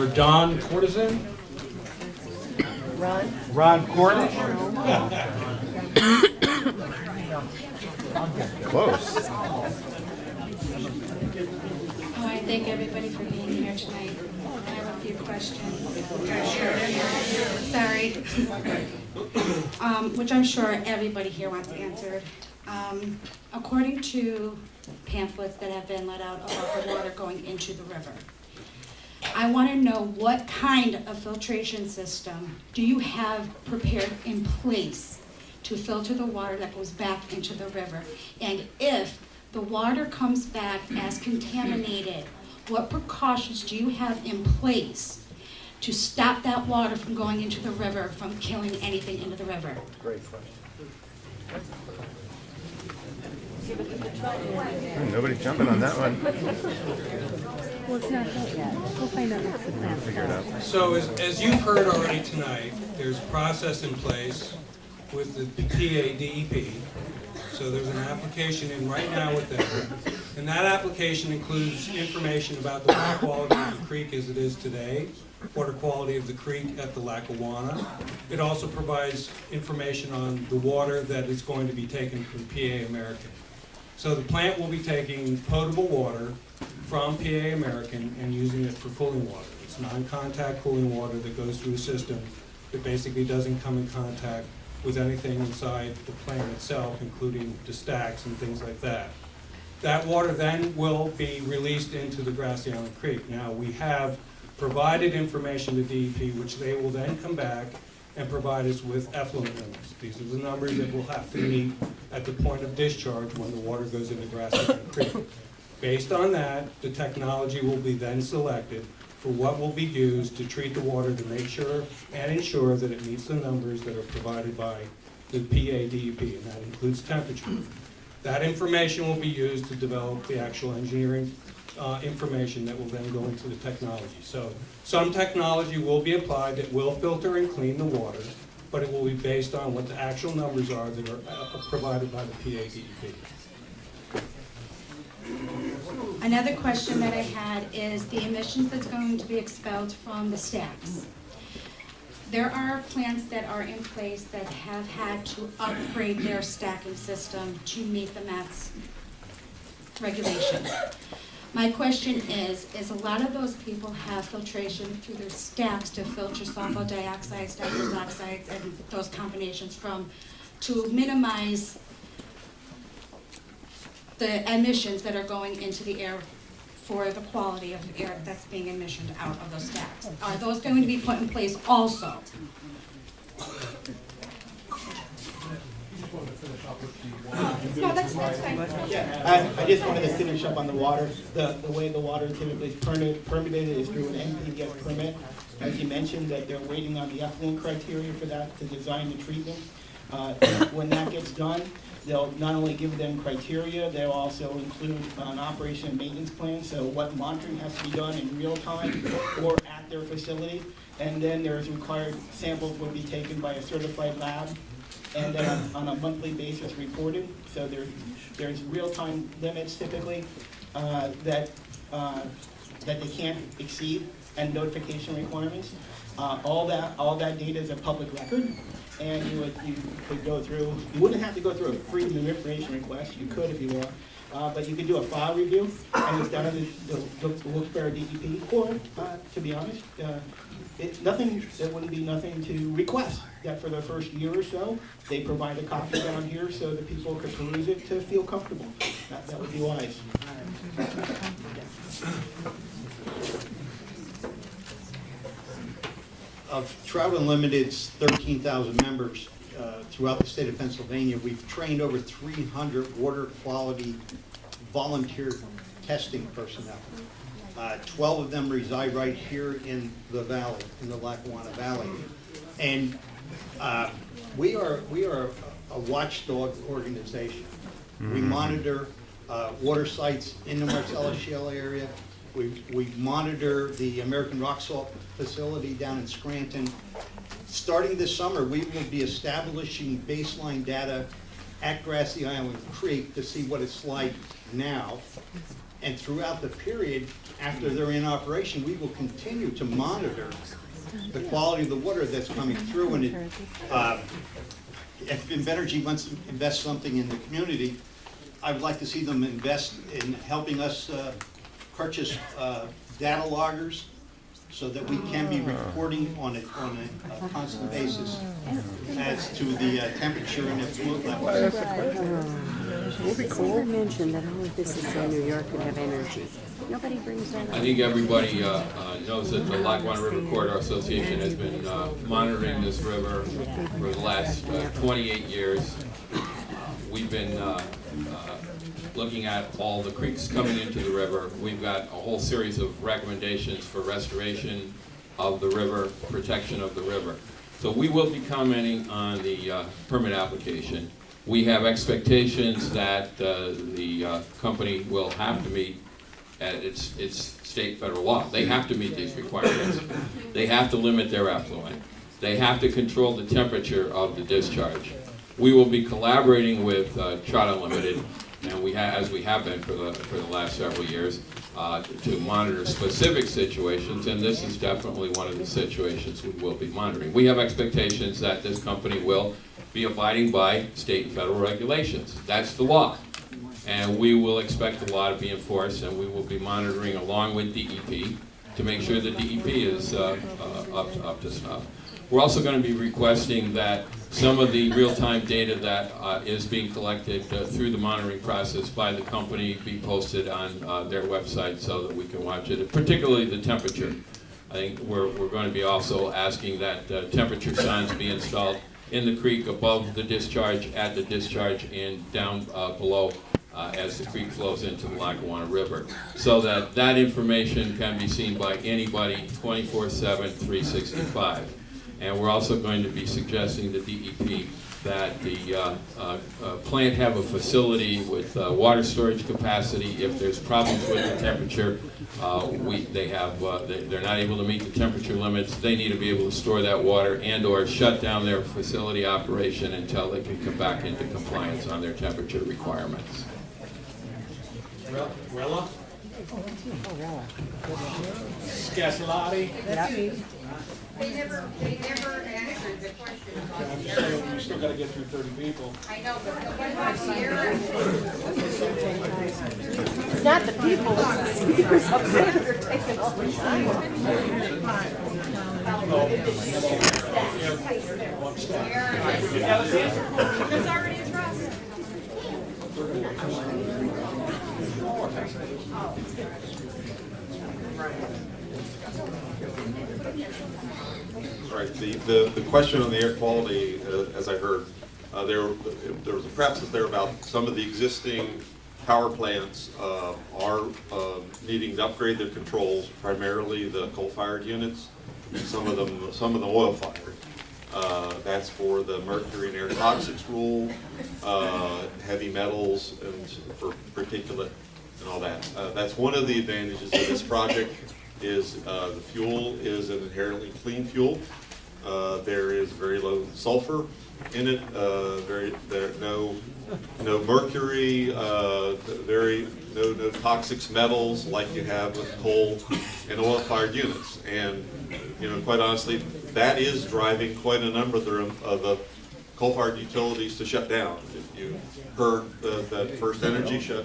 Don Courtesan? Ron Cornish? Close. I want to thank everybody for being here tonight. I have a few questions. Sorry. Which I'm sure everybody here wants answered. According to pamphlets that have been let out about the water going into the river, I want to know what kind of filtration system do you have prepared in place to filter the water that goes back into the river? And if the water comes back as contaminated, what precautions do you have in place to stop that water from going into the river, from killing anything into the river? Great question. Nobody's jumping on that one. Well, it's not built yet. We'll find out what's the plan. Figure it out. So as you've heard already tonight, there's a process in place with the PADEP. So there's an application in right now with them. And that application includes information about the water quality of the creek as it is today, water quality of the creek at the Lackawanna. It also provides information on the water that is going to be taken from PA American. So the plant will be taking potable water from PA American and using it for cooling water. It's non-contact cooling water that goes through a system that basically doesn't come in contact with anything inside the plant itself, including the stacks and things like that. That water then will be released into the Grassy Island Creek. Now, we have provided information to DEP, which they will then come back and provide us with effluent limits. These are the numbers that we'll have to meet at the point of discharge when the water goes into Grassy Island Creek. Based on that, the technology will be then selected for what will be used to treat the water to make sure and ensure that it meets the numbers that are provided by the PADEP, and that includes temperature. That information will be used to develop the actual engineering information that will then go into the technology. So some technology will be applied that will filter and clean the water, but it will be based on what the actual numbers are that are provided by the PADEP. Another question that I had is the emissions that's going to be expelled from the stacks. There are plants that are in place that have had to upgrade their stacking system to meet the MATS regulations. My question is a lot of those people have filtration through their stacks to filter sulfur dioxides, nitrous oxides, and those combinations to minimize the emissions that are going into the air for the quality of air that's being emissioned out of those stacks. Are those going to be put in place also? No, that's fine. Yeah, I just wanted to finish up on the water. The way the water typically is permitted is through an NPDES permit. As you mentioned, that they're waiting on the effluent criteria for that to design the treatment. When that gets done, they'll not only give them criteria, they'll also include an operation and maintenance plan, so what monitoring has to be done in real time or at their facility. And then there's required samples will be taken by a certified lab, and then on a monthly basis reported. So there's real-time limits typically that they can't exceed, and notification requirements. All that data is a public record, and you could go through. You wouldn't have to go through a freedom of information request. You could if you want, but you could do a file review, and it's done at the Wilkes-Barre DEP. Or, to be honest, it's nothing. There wouldn't be nothing to request. That for the first year or so, they provide a copy down here so that people could peruse it to feel comfortable. That would be wise. Of Trout Unlimited's 13,000 members throughout the state of Pennsylvania, we've trained over 300 water quality volunteer testing personnel. 12 of them reside right here in the valley, in the Lackawanna Valley. And we are a watchdog organization. We monitor water sites in the Marcellus Shale area. We monitor the American Rock Salt facility down in Scranton. Starting this summer, we will be establishing baseline data at Grassy Island Creek to see what it's like now. And throughout the period after they're in operation, we will continue to monitor the quality of the water that's coming through. And if Invenergy wants to invest something in the community, I would like to see them invest in helping us purchase data loggers so that we can be reporting on a constant basis as to the temperature and effluent levels. Will be cool. Mentioned that all of this is in New York and have energy. Nobody brings that I up. think everybody knows that the Lackawanna River Corridor Association has been monitoring this river for the last 28 years. We've been looking at all the creeks coming into the river. We've got a whole series of recommendations for restoration of the river, protection of the river. So we will be commenting on the permit application. We have expectations that the company will have to meet at its state federal law. They have to meet these requirements. They have to limit their effluent. They have to control the temperature of the discharge. We will be collaborating with Trout Unlimited, and as we have been for the last several years, to monitor specific situations, and this is definitely one of the situations we will be monitoring. We have expectations that this company will be abiding by state and federal regulations. That's the law. And we will expect the law to be enforced, and we will be monitoring along with DEP to make sure that DEP is up to snuff. We're also going to be requesting that some of the real-time data that is being collected through the monitoring process by the company be posted on their website so that we can watch it, particularly the temperature. I think we're going to be also asking that temperature signs be installed in the creek above the discharge, at the discharge, and down below as the creek flows into the Lackawanna River, so that that information can be seen by anybody 24/7, 365. And we're also going to be suggesting to DEP that the plant have a facility with water storage capacity. If there's problems with the temperature, they're not able to meet the temperature limits. They need to be able to store that water and/or shut down their facility operation until they can come back into compliance on their temperature requirements. Rella? Scassalotti? They never answered the question about I'm the just saying, we still gotta get through 30 people. I know, but what about the error? It's not the people, it's the speakers up there that are taking all the time. It's already addressed. Right. The question on the air quality, as I heard, there was a preface there about some of the existing power plants are needing to upgrade their controls, primarily the coal-fired units, and some of them oil-fired. That's for the mercury and air toxics rule, heavy metals, and for particulate and all that. That's one of the advantages of this project. Is the fuel is an inherently clean fuel. There is very low sulfur in it. No mercury. No toxic metals like you have with coal and oil-fired units. And quite honestly, that is driving quite a number of the coal-fired utilities to shut down. If you heard that First Energy shut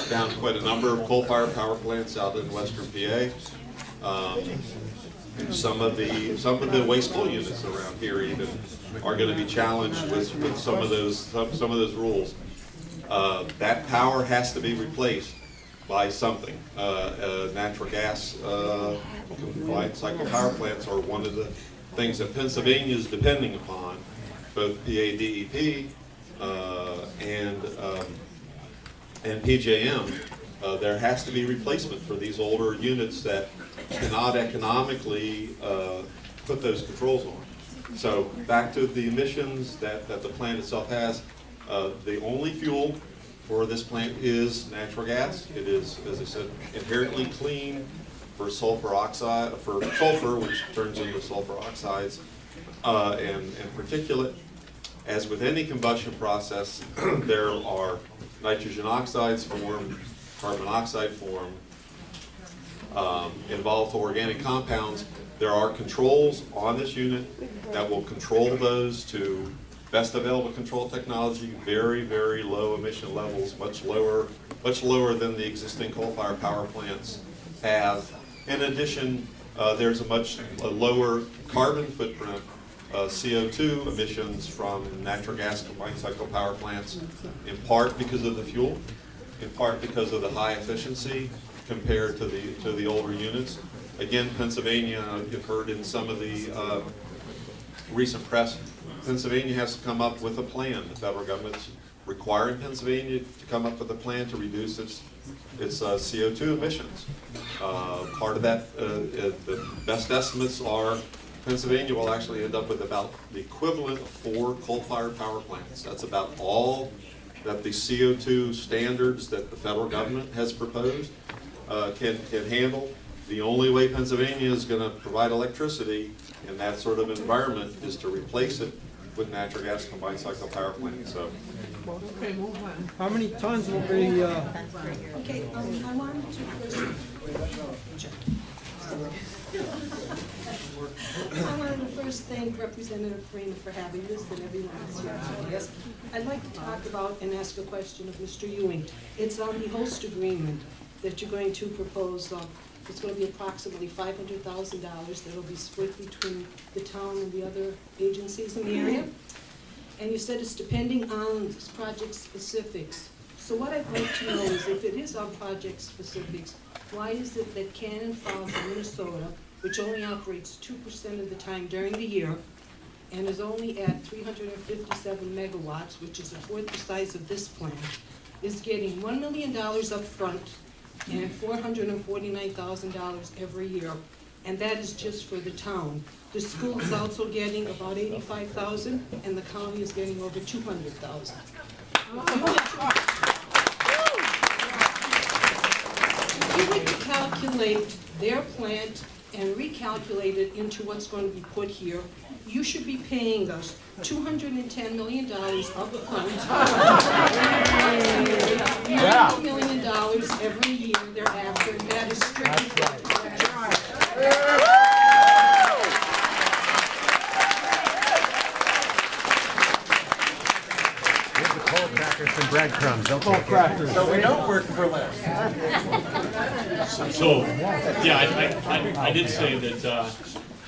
down quite a number of coal-fired power plants out in western PA. Some of the waste coal units around here even are going to be challenged with some of those rules. That power has to be replaced by something. Natural gas combined cycle power plants are one of the things that Pennsylvania is depending upon, both PADEP and PJM. There has to be replacement for these older units that cannot economically put those controls on. So back to the emissions that the plant itself has. The only fuel for this plant is natural gas. It is, as I said, inherently clean for sulfur oxide, for sulfur, which turns into sulfur oxides, and particulate. As with any combustion process, there are nitrogen oxides formed carbon monoxide form, in volatile organic compounds. There are controls on this unit that will control those to best available control technology, very, very low emission levels, much lower than the existing coal-fired power plants have. In addition, there's a much lower carbon footprint, CO2 emissions from natural gas combined cycle power plants, in part because of the fuel, in part because of the high efficiency compared to the older units. Again, Pennsylvania, you've heard in some of the recent press, Pennsylvania has to come up with a plan. The federal government's requiring Pennsylvania to come up with a plan to reduce its CO2 emissions. Part of that, the best estimates are Pennsylvania will actually end up with about the equivalent of 4 coal-fired power plants. That's about all that the CO2 standards that the federal government has proposed can handle. The only way Pennsylvania is going to provide electricity in that sort of environment is to replace it with natural gas combined cycle power plants. So, How many tons will be, Okay, I wanted to first, I wanted to first thank Representative Farina for having this and everyone else here. Yes, I'd like to talk about and ask a question of Mr. Ewing. It's on the host agreement that you're going to propose. It's going to be approximately $500,000 that'll be split between the town and the other agencies in the area. And you said it's depending on this project specifics. So what I'd like to know is if it is on project specifics, why is it that Cannon Falls, Minnesota, which only operates 2% of the time during the year, and is only at 357 megawatts, which is a fourth the size of this plant, is getting $1 million up front and $449,000 every year, and that is just for the town. The school is also getting about $85,000, and the county is getting over $200,000. If we could calculate their plant and recalculate it into what's going to be put here, you should be paying us $210 million up front, $90 million every year thereafter, and that is strictly Here's the coal crackers and breadcrumbs. Don't take it. so we don't work for less? So, yeah, I did say that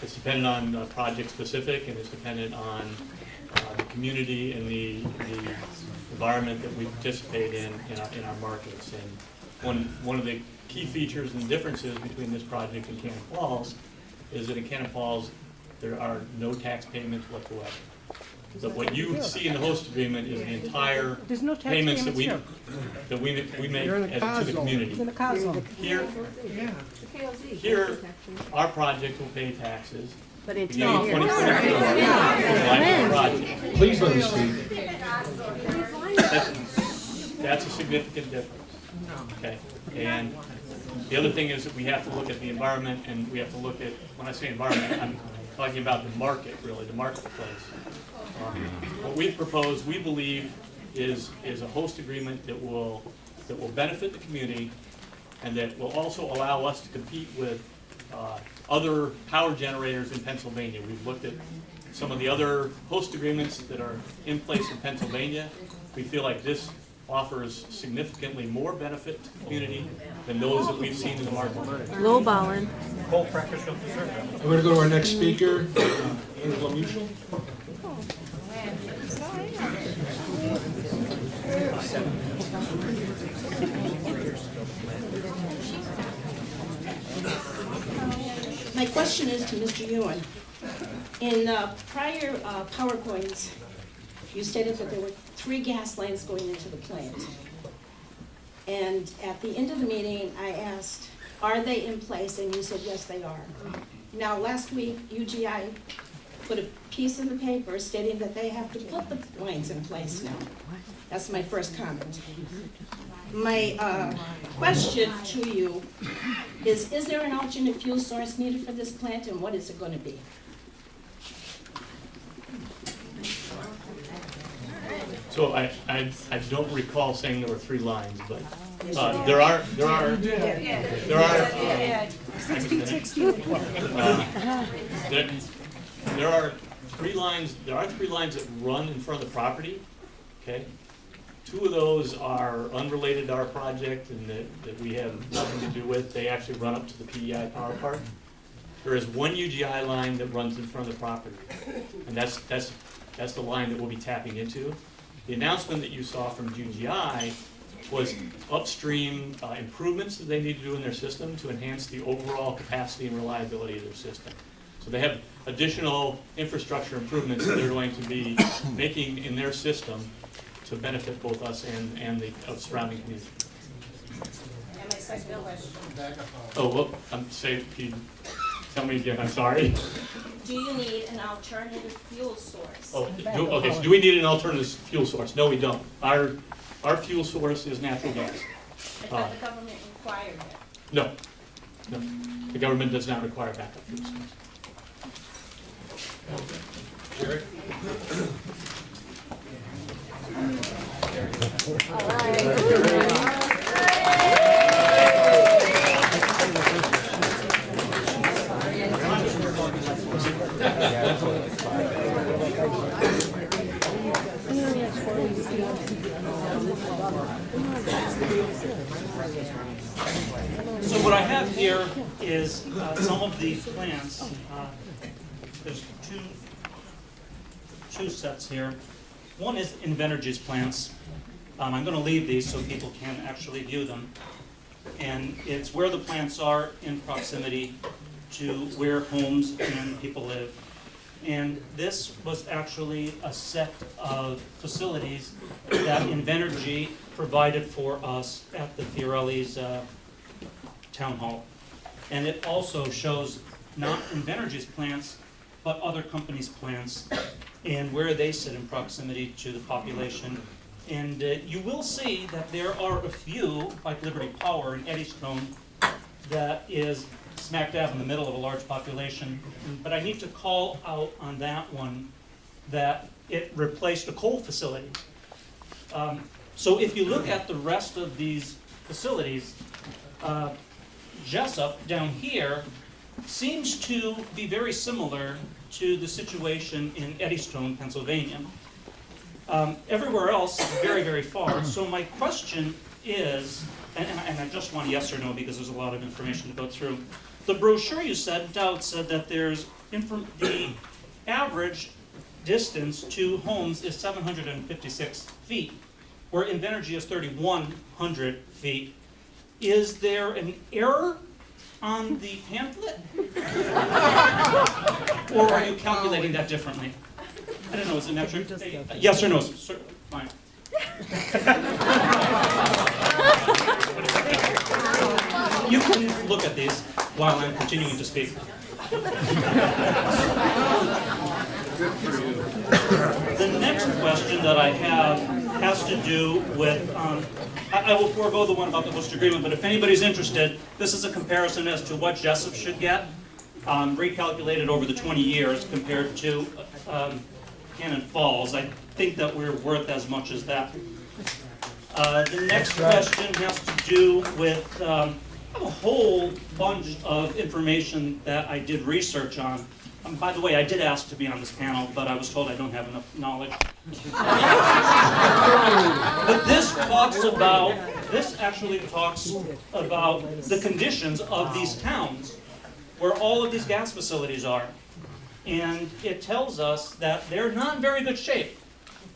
it's dependent on project specific, and it's dependent on the community and the environment that we participate in our markets. And one of the key features and differences between this project and Cannon Falls is that in Cannon Falls there are no tax payments whatsoever. So what you see in the host agreement is the entire payments that we make to the community. Here, our project will pay taxes. But in 2 beginning of years. 2023. Please let me speak. That's a significant difference. Okay, and the other thing is that we have to look at the environment, and we have to look at, when I say environment, I'm talking about the market, really, the marketplace. What we've proposed, we believe, is a host agreement that will benefit the community, and that will also allow us to compete with other power generators in Pennsylvania. We've looked at some of the other host agreements that are in place in Pennsylvania. We feel like this offers significantly more benefit to the community than those that we've seen in the market. Low ballin'. Coal crackers don't deserve that. We're going to go to our next speaker, Angela Mutual. My question is to Mr. Ewan. In prior PowerPoints, you stated that there were 3 gas lines going into the plant. And at the end of the meeting, I asked, are they in place? And you said, yes, they are. Now, last week, UGI put a piece in the paper stating that they have to put the lines in place now. That's my first comment. My question to you is there an alternate fuel source needed for this plant, and what is it going to be? So I don't recall saying there were 3 lines, but There are, there are three lines that run in front of the property, okay? Two of those are unrelated to our project and that we have nothing to do with. They actually run up to the PEI power park. There is one UGI line that runs in front of the property, and that's the line that we'll be tapping into. The announcement that you saw from UGI was upstream improvements that they need to do in their system to enhance the overall capacity and reliability of their system. So they have additional infrastructure improvements that they're going to be making in their system to benefit both us and the surrounding community. And my second question, Oh, well, I'm saying, can you tell me again? I'm sorry. do you need an alternative fuel source? Oh, okay, so do we need an alternative fuel source? No, we don't. Our fuel source is natural gas. I thought the government required it. No, no. The government does not require backup fuel source. Jerry? So what I have here is some of these plants. There's two sets here. One is Invenergy's plants. I'm going to leave these so people can actually view them. And it's where the plants are in proximity to where homes and people live. And this was actually a set of facilities that Invenergy provided for us at the Fiorelli's town hall. And it also shows not Invenergy's plants, but other companies' plants and where they sit in proximity to the population. And you will see that there are a few, like Liberty Power in Eddystone, that is smack dab in the middle of a large population. But I need to call out on that one that it replaced a coal facility. So if you look at the rest of these facilities, Jessup down here seems to be very similar to the situation in Eddystone, Pennsylvania. Everywhere else is very, very far. So my question is, and I just want a yes or no because there's a lot of information to go through. The brochure you sent out said that there's the average distance to homes is 756 feet, where Invenergy is 3,100 feet. Is there an error on the pamphlet? Or are you calculating that differently? I don't know, is it metric? Yes or no? Sir, fine. You can look at these while I'm continuing to speak. The next question that I have has to do with, I will forego the one about the host agreement, but if anybody's interested, this is a comparison as to what Jessup should get, recalculated over the 20 years compared to Cannon Falls. I think that we're worth as much as that. The next question has to do with I have a whole bunch of information that I did research on. By the way, I did ask to be on this panel, but I was told I don't have enough knowledge. But this actually talks about the conditions of these towns where all of these gas facilities are. And it tells us that they're not in very good shape.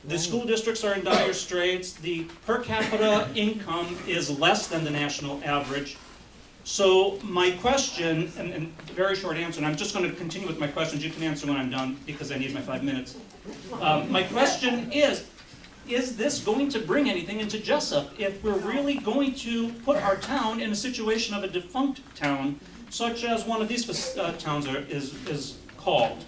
The school districts are in dire straits. The per capita income is less than the national average. So my question, and very short answer, and I'm just going to continue with my questions. You can answer when I'm done because I need my 5 minutes. My question is this going to bring anything into Jessup if we're really going to put our town in a situation of a defunct town, such as one of these towns is called?